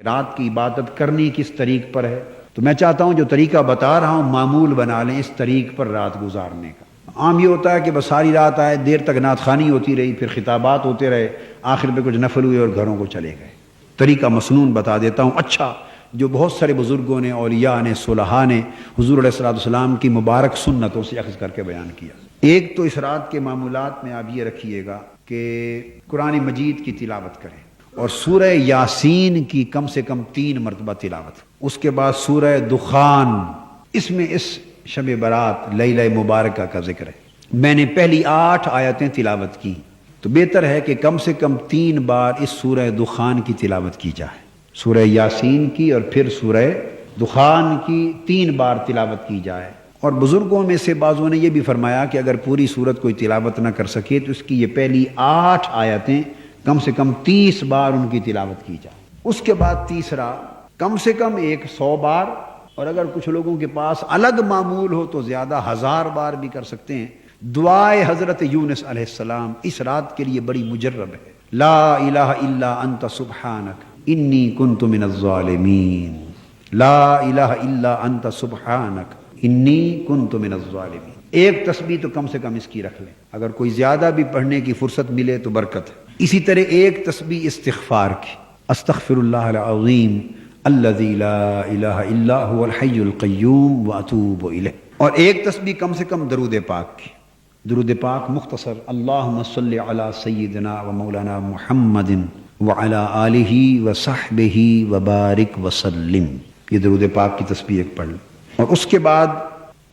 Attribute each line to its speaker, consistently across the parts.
Speaker 1: رات کی عبادت کرنی کس طریق پر ہے، تو میں چاہتا ہوں جو طریقہ بتا رہا ہوں معمول بنا لیں اس طریق پر رات گزارنے کا۔ عام یہ ہوتا ہے کہ بس ساری رات آئے، دیر تک نعت خوانی ہوتی رہی، پھر خطابات ہوتے رہے، آخر میں کچھ نفل ہوئے اور گھروں کو چلے گئے۔ طریقہ مسنون بتا دیتا ہوں، اچھا، جو بہت سارے بزرگوں نے، اولیاء نے، صلحاء نے حضور علیہ السلام کی مبارک سنتوں سے اخذ کر کے بیان کیا۔ ایک تو اس رات کے معمولات میں آپ یہ رکھیے گا کہ قرآن مجید کی تلاوت کریں، اور سورہ یاسین کی کم سے کم 3 مرتبہ تلاوت، اس کے بعد سورہ دخان، اس میں اس شب برات لیلہ مبارکہ کا ذکر ہے۔ میں نے پہلی 8 آیتیں تلاوت کی، تو بہتر ہے کہ کم سے کم 3 بار اس سورہ دخان کی تلاوت کی جائے، سورہ یاسین کی اور پھر سورہ دخان کی 3 بار تلاوت کی جائے۔ اور بزرگوں میں سے بعضوں نے یہ بھی فرمایا کہ اگر پوری سورت کوئی تلاوت نہ کر سکے تو اس کی یہ پہلی 8 آیتیں کم سے کم 30 بار ان کی تلاوت کی جائے۔ اس کے بعد تیسرا کم سے کم 100 بار، اور اگر کچھ لوگوں کے پاس الگ معمول ہو تو زیادہ 1000 بار بھی کر سکتے ہیں۔ دعائے حضرت یونس علیہ السلام اس رات کے لیے بڑی مجرب ہے، لا الہ الا انت سبحانک انی کنت من الظالمین، لا الہ الا انت سبحانک انی کنت من الظالمین۔ ایک تسبیح تو کم سے کم اس کی رکھ لیں، اگر کوئی زیادہ بھی پڑھنے کی فرصت ملے تو برکت ہے۔ اسی طرح ایک تسبیح استغفار کی، استغفر اللہ العظیم الذی لا الہ الا هو الحی القیوم واتوب الیہ، اور ایک تسبیح کم سے کم درود پاک کی۔ درود پاک مختصر، اللہم صلی علی سیدنا و مولانا محمد وعلی آلہ وصحبہ وبارک وسلم، یہ درود پاک کی تسبیح ایک پڑھ لیں۔ اور اس کے بعد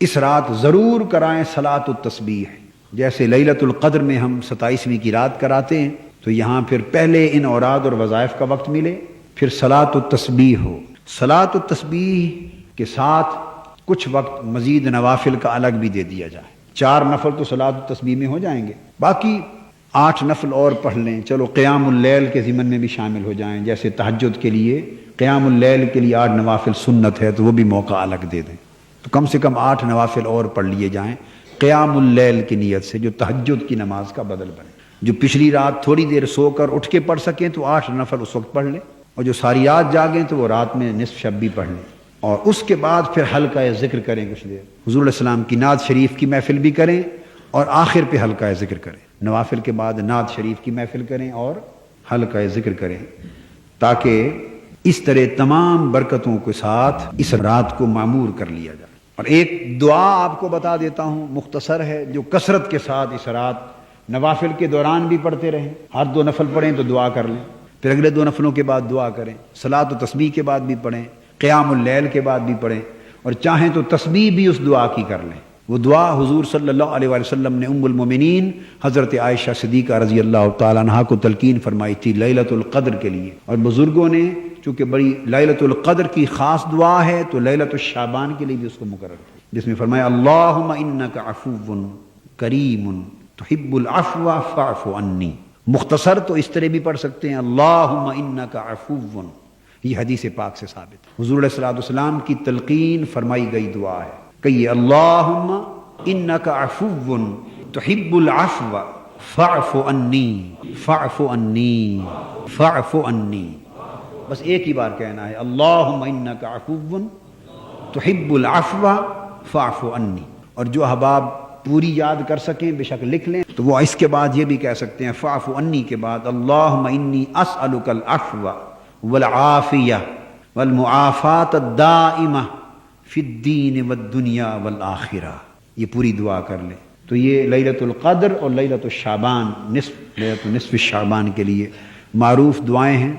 Speaker 1: اس رات ضرور کرائیں صلاۃ التسبیح، جیسے لیلۃ القدر میں ہم 27ویں کی رات کراتے ہیں، تو یہاں پھر پہلے ان اوراد اور وظائف کا وقت ملے، پھر صلاۃ التسبیح ہو۔ صلاۃ التسبیح کے ساتھ کچھ وقت مزید نوافل کا الگ بھی دے دیا جائے۔ 4 نفل تو صلاۃ التسبیح میں ہو جائیں گے، باقی 8 نفل اور پڑھ لیں، چلو قیام اللیل کے ضمن میں بھی شامل ہو جائیں، جیسے تہجد کے لیے قیام اللیل کے لیے 8 نوافل سنت ہے تو وہ بھی موقع الگ دے دیں، تو کم سے کم 8 نوافل اور پڑھ لیے جائیں قیام اللیل کی نیت سے، جو تہجد کی نماز کا بدل بنے۔ جو پچھلی رات تھوڑی دیر سو کر اٹھ کے پڑھ سکیں تو 8 نفل اس وقت پڑھ لیں، اور جو ساری رات جاگیں تو وہ رات میں نصف شب بھی پڑھ لیں، اور اس کے بعد پھر حلقہ ذکر کریں کچھ دیر، حضور علیہ السلام کی نعت شریف کی محفل بھی کریں اور آخر پہ حلقہ ذکر کریں۔ نوافل کے بعد نعت شریف کی محفل کریں اور حلقہ ذکر کریں، تاکہ اس طرح تمام برکتوں کے ساتھ اس رات کو معمور کر لیا جائے۔ اور ایک دعا آپ کو بتا دیتا ہوں، مختصر ہے، جو کثرت کے ساتھ اس رات نوافل کے دوران بھی پڑھتے رہیں، ہر 2 نفل پڑھیں تو دعا کر لیں، پھر اگلے 2 نفلوں کے بعد دعا کریں، صلاۃ و تسبیح کے بعد بھی پڑھیں، قیام اللیل کے بعد بھی پڑھیں، اور چاہیں تو تسبیح بھی اس دعا کی کر لیں۔ وہ دعا حضور صلی اللہ علیہ وآلہ وسلم نے ام المومنین حضرت عائشہ صدیقہ رضی اللہ تعالیٰ عنہا کو تلقین فرمائی تھی لیلۃ القدر کے لیے، اور بزرگوں نے چونکہ بڑی لیلۃ القدر کی خاص دعا ہے تو لیلۃ الشعبان کے لیے بھی اس کو مقرر کیا، جس میں فرمایا اللہم انک عفو کریم تحب العفو فاعف عنی۔ مختصر تو اس طرح بھی پڑھ سکتے ہیں اللہم انک عفو، یہ حدیث پاک سے ثابت ہے، حضور علیہ السلام کی تلقین فرمائی گئی دعا ہے، کہیے اللہم انک عفو تحب العفو فاعف عنی فاعف عنی فاعف عنی، بس ایک ہی بار کہنا ہے اللہم انک عفو تحب العفو فاعف عنی۔ اور جو احباب پوری یاد کر سکیں بے شک لکھ لیں، تو وہ اس کے بعد یہ بھی کہہ سکتے ہیں فاعف عنی کے بعد اللہم انی اسألک العفو والعافیہ والمعافاة الدائمہ فی الدین والدنیا والآخرہ، یہ پوری دعا کر لیں۔ تو یہ لیلۃ القدر اور لیلۃ الشعبان، لیلۃ نصف شعبان کے لیے معروف دعائیں ہیں۔